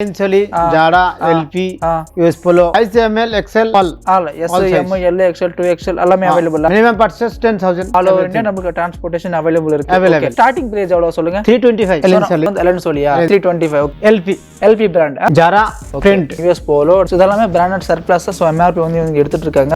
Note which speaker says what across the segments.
Speaker 1: Essentially, Zara, LP, U.S Polo, size ML, XL,
Speaker 2: all S, M, L, XL, 2XL, எல்லாமே available.
Speaker 1: Minimum purchase 10,000.
Speaker 2: All over India நமக்கு transportation available இருக்கு.
Speaker 1: Available.
Speaker 2: Starting price எவ்வளவு சொல்லுங்க?
Speaker 1: 325.
Speaker 2: Ellen சொல்லியா? 325.
Speaker 1: LP
Speaker 2: brand.
Speaker 1: Zara, print.
Speaker 2: U.S Polo. இதெல்லாமே branded surplus. So MRP வந்து இவங்க எடுத்துட்டு இருக்காங்க.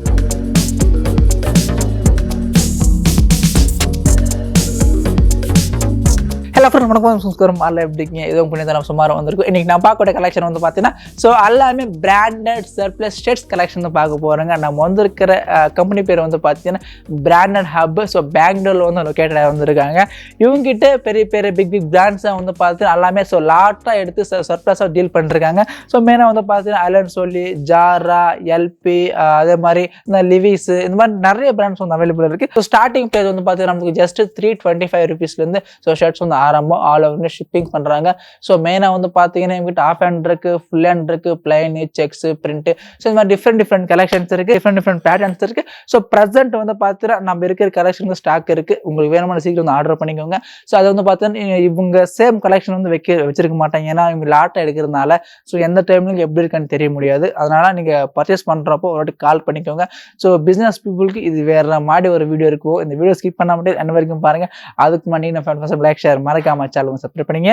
Speaker 2: Hello friends, வணக்கம் சுஸ்கரம் அல்ல எப்படிங்க ஏதோ புனிதரம் சுமாரா வந்திருக்கு. இன்னைக்கு நான் பார்க்கக்கூடிய கலெக்ஷன் வந்து பார்த்தீங்கன்னா ஸோ எல்லாமே பிராண்டட் சர்ப்ளஸ் ஷர்ட்ஸ் கலெக்ஷன் தான் பார்க்க போகிறோங்க. நம்ம வந்திருக்கிற கம்பெனி பேர் வந்து பார்த்தீங்கன்னா பிராண்டட் ஹப். ஸோ பெங்களூரில் வந்து லொக்கேட்டடாக வந்திருக்காங்க. இவங்ககிட்ட பெரிய பெரிய பிக் பிராண்ட்ஸாக வந்து பார்த்தீங்கன்னா எல்லாமே ஸோ லாட்டாக எடுத்து சர்ப்ளஸாக டீல் பண்ணிருக்காங்க. ஸோ மெயினாக வந்து பார்த்தீங்கன்னா அலன் சொல்லி ஜாரா, எல்பி, அதே மாதிரி இந்த லிவிஸ், இந்த மாதிரி நிறைய பிராண்ட்ஸ் வந்து அவைலபிள் இருக்குது. ஸோ ஸ்டார்டிங் ப்ரைஸ் வந்து பார்த்தீங்கன்னா நமக்கு ஜஸ்ட் 325 rupeesலேருந்து ஸோ ஷர்ட்ஸ் வந்து ஆல் ஓவர் ஷிப்பிங் பண்றாங்க. ஸோ மெயினா வந்து பாத்தீங்கன்னா இவங்ககிட்ட ஆஃப் ஹேண்ட் இருக்கு, ஃபுல் ஹேண்ட் இருக்கு, பிளைன், செக்ஸ், பிரிண்ட், ஸோ இந்த மாதிரி டிஃப்ரெண்ட் கலெக்ஷன்ஸ் இருக்கு, டிஃப்ரெண்ட் பேட்டர்ன்ஸ் இருக்கு. ஸோ ப்ரெசென்ட் வந்து பாத்தீங்கன்னா நம்ம இருக்கிற கலெக்ஷன் ஸ்டாக் இருக்கு. உங்களுக்கு வேணுமான சீக்கிரம் வந்து ஆர்டர் பண்ணிக்கோங்க. ஸோ அது வந்து பார்த்தீங்கன்னா இவங்க சேம் கலெக்ஷன் வந்து வச்சிருக்க மாட்டாங்க. ஏன்னா இவங்க லாட்டா எடுக்கிறதுனால ஸோ எந்த டைம்ல எப்படி இருக்குன்னு தெரிய முடியாது. அதனால நீங்க பர்ச்சேஸ் பண்றப்போ ஒரு வாட்டி கால் பண்ணிக்கோங்க. ஸோ பிசினஸ் பீப்புளுக்கு இது வேற மாதிரி ஒரு வீடியோ இருக்கும். இந்த வீடியோ ஸ்கிப் பண்ண மட்டும் என்ன வரைக்கும் பாருங்க. அதுக்கு முன்னாடி நான் லைக் ஷேர் மறக்காம சேனல் சப்ஸ்கிரைப் பண்ணீங்க.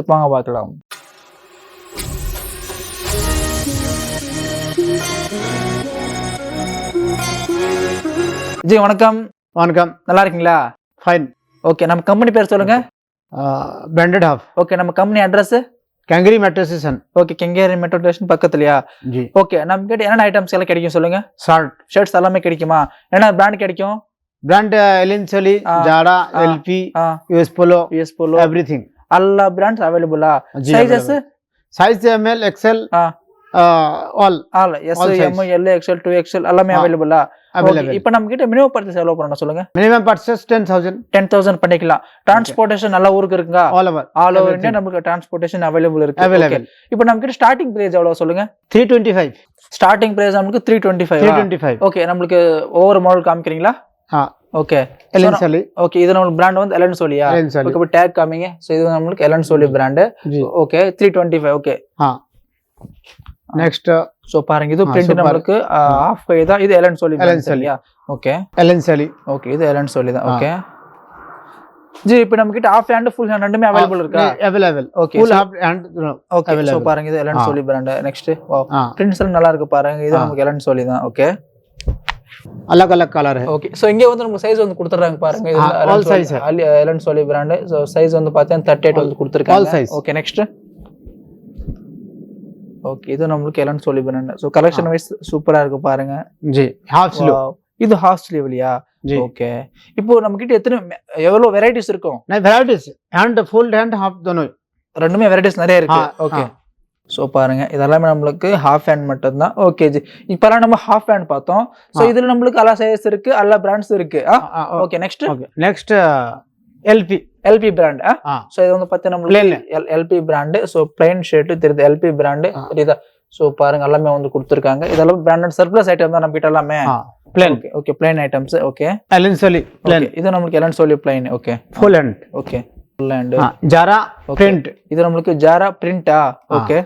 Speaker 2: வாங்க பார்க்கலாம். ஜி வணக்கம்.
Speaker 1: வணக்கம்.
Speaker 2: நல்லா இருக்கீங்களா?
Speaker 1: ஃபைன்.
Speaker 2: ஓகே, நம்ம கம்பெனி பேர் சொல்லுங்க.
Speaker 1: Branded hub.
Speaker 2: ஓகே, நம்ம company address
Speaker 1: Kengeri metro station.
Speaker 2: Okay, Kengeri metro station பக்கத்துலயா?
Speaker 1: ஜி.
Speaker 2: ஓகே, நம்ம கிட்ட என்னென்ன ஐட்டம்ஸ் எல்லாம் கிடைக்கும் சொல்லுங்க.
Speaker 1: ஷர்ட்ஸ்
Speaker 2: எல்லாமே கிடைக்குமா? என்ன பிராண்ட் கிடைக்கும்?
Speaker 1: Brand Essentially, Zara, LP, U.S Polo, everything.
Speaker 2: All brands available. Sizes?
Speaker 1: Size ML, XL, all.
Speaker 2: S, M, L, XL, 2XL, எல்லாமே available. இப்போ நம்ம கிட்ட மினிமம் பர்ச்சேஸ் எவ்வளவு பண்ணணும் சொல்லுங்க.
Speaker 1: மினிமம் பர்ச்சேஸ் 10,000
Speaker 2: பண்ணிக்கலாம். டிரான்ஸ்போர்ட்டேஷன் நல்ல ஊருக்கு இருக்குங்க. ஆல் ஓவர் இந்தியா நமக்கு டிரான்ஸ்போர்ட்டேஷன் அவைலபிள் இருக்கு. இப்போ நம்ம கிட்ட ஸ்டார்டிங் பிரைஸ் எவ்வளவு சொல்லுங்க.
Speaker 1: 325.
Speaker 2: ஸ்டார்டிங் பிரைஸ் நமக்கு 325. ஓகே, நமக்கு ஒவ்வொரு மாடல் காமிக்கிறீங்களா? Okay,
Speaker 1: Essentially.
Speaker 2: ஓகே, இது நம்ம பிராண்ட் வந்து எலன் சொல்லியா? ஓகே, இப்போ டேக் காமிங்க. சோ இது நமக்கு எலன் சொல்லி brand. Okay, 325. Okay.
Speaker 1: Next
Speaker 2: so பாருங்க, இது பிரிண்ட் நமக்கு ஆஃப் கை தான். இது எலன் சொல்லி சரியா? Okay,
Speaker 1: Essentially.
Speaker 2: ஓகே, இது எலன் சொல்லி தான். ஓகே ஜி, இப்போ நம்ம கிட்ட ஆஃப் ஹேண்ட் ஃபுல் ஹேண்ட் ரெண்டுமே அவைலபிள் இருக்கா?
Speaker 1: Available.
Speaker 2: Okay,
Speaker 1: full half hand.
Speaker 2: Okay, so பாருங்க, இது எலன் சொல்லி பிராண்ட். நெக்ஸ்ட் பிரிண்ட்ஸ் எல்லாம் நல்லா இருக்கு பாருங்க. இது நமக்கு எலன் சொல்லி தான். ஓகே,
Speaker 1: अलग अलग कलर है.
Speaker 2: ஓகே, சோ இங்க வந்து நமக்கு சைஸ் வந்து கொடுத்துறாங்க பாருங்க. இது
Speaker 1: ஆல் சைஸ்
Speaker 2: எலன் சொல்லி பிராண்ட். சோ சைஸ் வந்து பார்த்தா 38 வந்து கொடுத்திருக்காங்க. Okay, next. ஓகே, இது நமக்கு எலன் சொல்லி பிராண்ட். சோ கலெக்ஷன் வைஸ் சூப்பரா இருக்கு பாருங்க.
Speaker 1: ஜி. Half sleeve.
Speaker 2: இது ஹாஃப் ஸ்லீவ்லியா? ஓகே, இப்போ நம்ம கிட்ட எவ்வளவு வெரைட்டிஸ் இருக்கும்?
Speaker 1: Varieties hand, full hand, half दोनों
Speaker 2: ரெண்டுமே வெரைட்டிஸ் நிறைய இருக்கு. ஓகே, சோ பாருங்க, இதெல்லாமே நம்மளுக்கு ஹாஃப் ஹேண்ட் மட்டும் தான். ஓகே ஜி, இப்பலாம் நம்ம ஹாஃப் ஹேண்ட் பார்த்தோம். சோ இதுல நம்மளுக்கு எல்லா சைஸ் இருக்கு, எல்லா பிராண்ட்ஸ் இருக்கு. Okay,
Speaker 1: next LP brand.
Speaker 2: So இது வந்து பார்த்தா நம்மளுக்கு LP brand. So plain shirt தெரியுது, LP பிராண்ட் தெரியுதா? சோ பாருங்க, எல்லாமே வந்து கொடுத்திருக்காங்க. இதெல்லாம் பிராண்டட் சர்ப்ளஸ் ஐட்டம் தான் நம்ம கிட்ட எல்லாமே.
Speaker 1: Plain.
Speaker 2: Okay, plain items. Okay,
Speaker 1: Allen Solly plain.
Speaker 2: இது நம்மளுக்கு Allen Solly plain. Okay,
Speaker 1: full hand.
Speaker 2: Okay, full hand.
Speaker 1: Zara print.
Speaker 2: இது நம்மளுக்கு ஜாரா பிரிண்டா? ஓகே.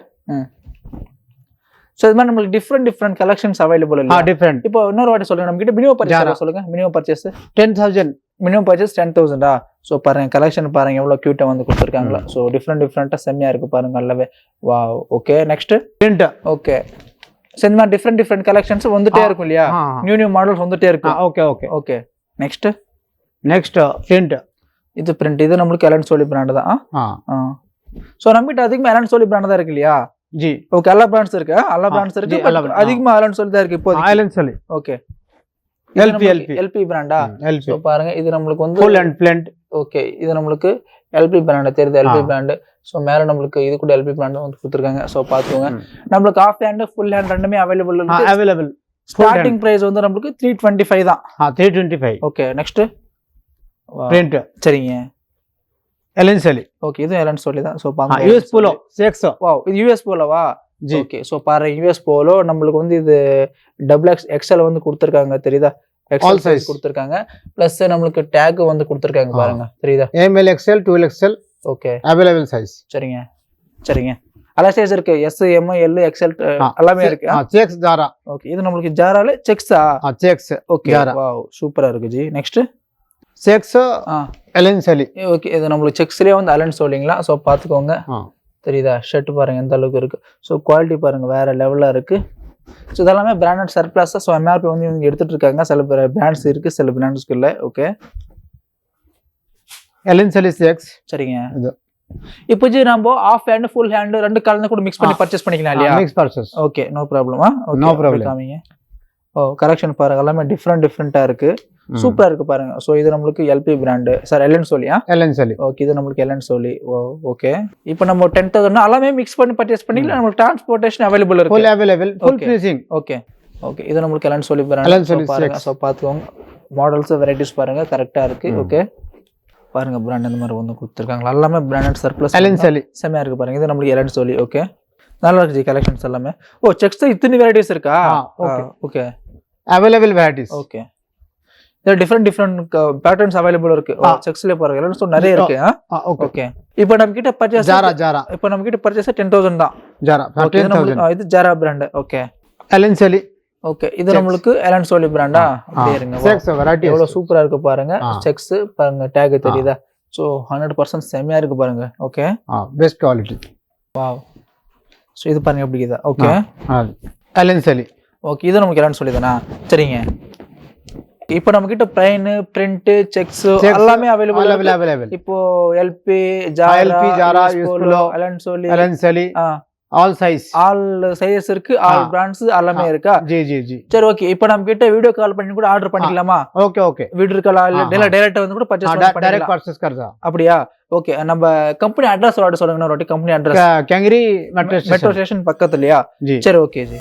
Speaker 2: சோ இது மாதிரி நமக்கு டிஃபரெண்ட் கலெக்ஷன்ஸ் அவைலபிள் இல்ல?
Speaker 1: டிஃபரெண்ட்.
Speaker 2: இப்போ இன்னொரு வாட்டி சொல்லுங்க, நம்ம கிட்ட மினிமம் பர்ச்சேஸ் சொல்லுங்க. Minimum purchase
Speaker 1: 10,000.
Speaker 2: Minimum purchase 10,000. So பாருங்க, கலெக்ஷன் பாருங்க எவ்வளவு கியூட்டா வந்து கொடுத்திருக்காங்களா. சோ டிஃபரெண்டா செம்மையா இருக்கு பாருங்க, நல்லாவே. Wow. Okay, next
Speaker 1: print.
Speaker 2: Okay, so இந்த மாதிரி டிஃபரெண்ட் கலெக்ஷன்ஸ் வந்துட்டே இருக்கும் இல்லையா? நியூ மாடல்ஸ் வந்துட்டே இருக்கும். ஓகே. Next
Speaker 1: print.
Speaker 2: இது பிரிண்ட். இது நமக்கு எலன் சொல்லி பிராண்ட் தான். சோ நம்ம கிட்ட அதிகமா எலன் சொல்லி பிராண்ட் தான் இருக்கு இல்லையா?
Speaker 1: ஜி.
Speaker 2: ஓகே, எல்லா பிராண்ட்ஸ் இருக்கு. அதிகமா எலன் சொல்லி தான் இருக்கு இப்போ.
Speaker 1: எலன் சொல்லி.
Speaker 2: Okay,
Speaker 1: LP
Speaker 2: பிராண்டா? சோ பாருங்க, இது நமக்கு வந்து
Speaker 1: ஃபுல் அண்ட் பிளண்ட்.
Speaker 2: ஓகே, இது நமக்கு LP பிராண்ட் தெரியுது, LP பிராண்ட். சோ மேல நமக்கு இது கூட LP பிராண்ட் வந்து கொடுத்திருக்காங்க. சோ பாத்துக்கோங்க, நமக்கு ஆஃப் ஹேண்ட் ஃபுல் ஹேண்ட் ரெண்டுமே அவைலபிள் இருக்கு. ஸ்டார்டிங் பிரைஸ் வந்து நமக்கு 325 தான்.
Speaker 1: 325.
Speaker 2: Okay, next
Speaker 1: print.
Speaker 2: சரிங்க,
Speaker 1: எலன் சொல்லி.
Speaker 2: ஓகே, இது எலன் சொல்லி தான். சோ பாருங்க,
Speaker 1: US Polo 6.
Speaker 2: வாவ், இது US Poloவா? ஓகே, சோ பாருங்க, US Polo நம்மளுக்கு வந்து இது XXL வந்து கொடுத்திருக்காங்க தெரியுதா? XL சைஸ் கொடுத்திருக்காங்க. பிளஸ் நம்மளுக்கு டேக் வந்து கொடுத்திருக்காங்க பாருங்க, தெரியுதா?
Speaker 1: ML, XL, 2XL.
Speaker 2: Okay,
Speaker 1: available size.
Speaker 2: சரிங்க. எல்லா சைஸ் இருக்கு எஸ் எம் எல் எக்ஸ்எல் எல்லாமே இருக்கு
Speaker 1: செக்ஸ் ஜாரா
Speaker 2: ஓகே இது நம்மளுக்கு ஜாரால செக்ஸா
Speaker 1: செக்ஸ்
Speaker 2: ஓகே வாவ் சூப்பரா இருக்கு ஜி next
Speaker 1: checks Allen Solly
Speaker 2: okay இது நம்மளுக்கு செக்ஸ்லயே வந்து அலன் சொல்லிங்களா ஸோ பார்த்துக்கோங்க தெரியுதா ஷர்ட் பாருங்க எந்த அளவுக்கு இருக்கு ஸோ குவாலிட்டி பாருங்க வேற லெவலா இருக்கு ஸோ இதெல்லாமே பிராண்டட் சர்ப்ளஸ் ஸோ எம்ஆர்பி வந்து இவங்க எடுத்துட்டு இருக்காங்க சில பிராண்ட்ஸ் இருக்கு சில பிராண்ட்ஸ்க்கு இல்லை ஓகே
Speaker 1: எலன் சலி செக்ஸ்
Speaker 2: சரிங்க இப்போ ஜி நம்ம ஆஃப் ஹேண்ட் ஃபுல் ஹேண்ட் ரெண்டு கலந்து கூட மிக்ஸ் பண்ணி பர்ச்சேஸ் பண்ணிக்கலாம் இல்லையா
Speaker 1: மிக்ஸ் பர்ச்சேஸ்
Speaker 2: ஓகே நோ ப்ராப்ளமா
Speaker 1: நோ ப்ராப்ளம்
Speaker 2: காமிங்க ஓ கரெக்ஷன் பாருங்க எல்லாமே டிஃப்ரெண்டா இருக்கு சூப்பரா இருக்கு பாருங்க சோ இது நம்மளுக்கு எல்பி பிராண்ட் சார் எல்என் சோலியா
Speaker 1: எல்என் சோலி
Speaker 2: ஓகே இது நம்மளுக்கு எல்என் சோலி ஓகே இப்போ நம்ம 10,000 எல்லாமே மிக்ஸ் பண்ணி பர்ச்சேஸ் பண்ணிக்கலாம் நமக்கு டிரான்ஸ்போர்ட்டேஷன் அவைலபிள் இருக்கு
Speaker 1: full available full finishing
Speaker 2: okay இது நம்மளுக்கு எல்என் சோலி பிராண்ட் பாருங்க சோ பாத்துக்கோங்க மாடல்ஸ் வெரைட்டிஸ் பாருங்க கரெக்ட்டா இருக்கு ஓகே பாருங்க பிராண்ட் இந்த மாதிரி வந்து கொடுத்துருக்காங்க எல்லாமே பிராண்டட் சர்ப்ளஸ்
Speaker 1: எல்என் சோலி
Speaker 2: செமையா இருக்கு பாருங்க இது நம்மளுக்கு எல்என் சோலி ஓகே நல்லா இருக்கு கலெக்ஷன்ஸ் எல்லாமே ஓ செக்ஸ் இத்தனை வெரைட்டிஸ் இருக்கா okay
Speaker 1: available varieties
Speaker 2: okay there different patterns available இருக்கு செக்ஸ்ல பாருங்க எல்லாம் சோ நிறைய இருக்கு ஓகே இப்போ நம்ம கிட்ட பர்ச்சேஸ்
Speaker 1: ஜாரா
Speaker 2: இப்போ நம்ம கிட்ட பர்ச்சேஸ் 10,000 தான்
Speaker 1: ஜாரா 10,000
Speaker 2: இது ஜாரா பிராண்ட் ஓகே
Speaker 1: எலன் சோலி
Speaker 2: ஓகே இது நமக்கு எலன் சோலி பிராண்டா அப்படியே இருங்க
Speaker 1: செக்ஸ் வெரைட்டி
Speaker 2: எவ்வளவு சூப்பரா இருக்கு பாருங்க செக்ஸ் பாருங்க டேக் தெரியுதா சோ 100% செமையா இருக்கு பாருங்க okay
Speaker 1: best quality
Speaker 2: wow so இது பாருங்க எப்படி இதா ஓகே
Speaker 1: எலன் சோலி
Speaker 2: ஓகே இது நமக்கு எலன் சோலி தானா சரிங்க இப்போ நம்ம கிட்ட பிளைன் பிரிண்ட் செக்ஸ் எல்லாமே அவைலபிள் இப்போ எல்பி ஜாரா யூஎஸ் போலோ எலன் சோலி
Speaker 1: ஆல்
Speaker 2: சைஸ் இருக்கு ஆல் பிராண்ட்ஸ் எல்லாமே இருக்கா
Speaker 1: ஜி
Speaker 2: சரி ஓகே இப்போ நம்ம கிட்ட வீடியோ கால் பண்ணி கூட ஆர்டர் பண்ணிக்கலாமா
Speaker 1: ஓகே
Speaker 2: வீடியோ கால் இல்ல டைரக்ட் வந்து கூட பர்ச்சேஸ்
Speaker 1: பண்ணலாம்
Speaker 2: அப்படியா ஓகே நம்ம கம்பெனி அட்ரஸ் சொல்லுங்க ஒரு company address
Speaker 1: Kengeri
Speaker 2: metro station பக்கத்துலயா சரி ஓகே ஜி